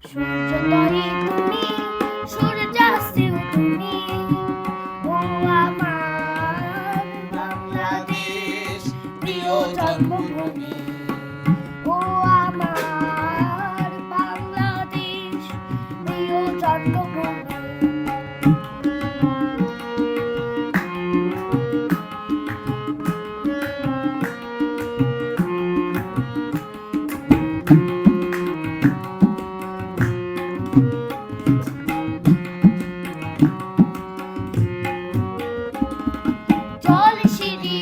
সূর্যোদয়ে তুমি, সূর্যাস্তেও তুমি, ও আমার বাংলাদেশ, প্রিয় জন্মভূমি। ও আমার বাংলাদেশ, প্রিয় জন্মভূমি। জলশিরি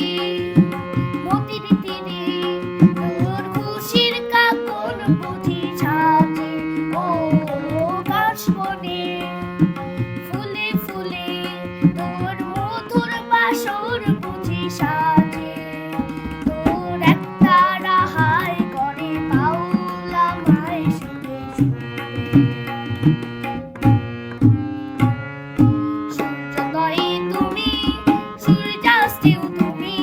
নদীর তীরে তোর খুশির কাকন বুঝি সাজে, ও গাছ বনে ফুলে ফুলে তোর মধুর বাসর বুঝি সাজে। তোর একটা রাহাই করে বাউল আমায় সুরে সুরে। সূর্যোদয়ে তুমি, সূর্যাস্তেও তুমি,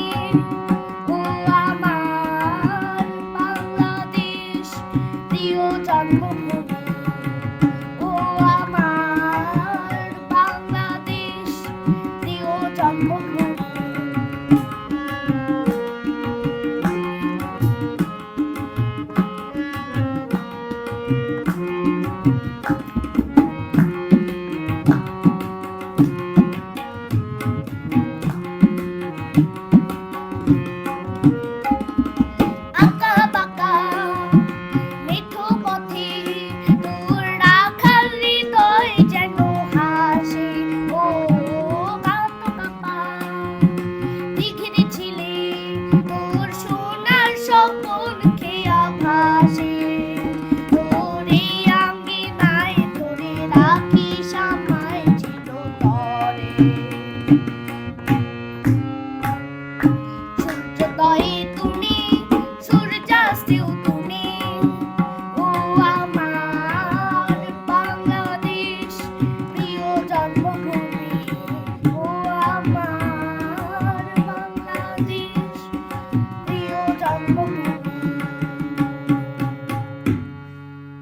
ও আমার বাংলাদেশ, প্রিয় জন্মভূমি।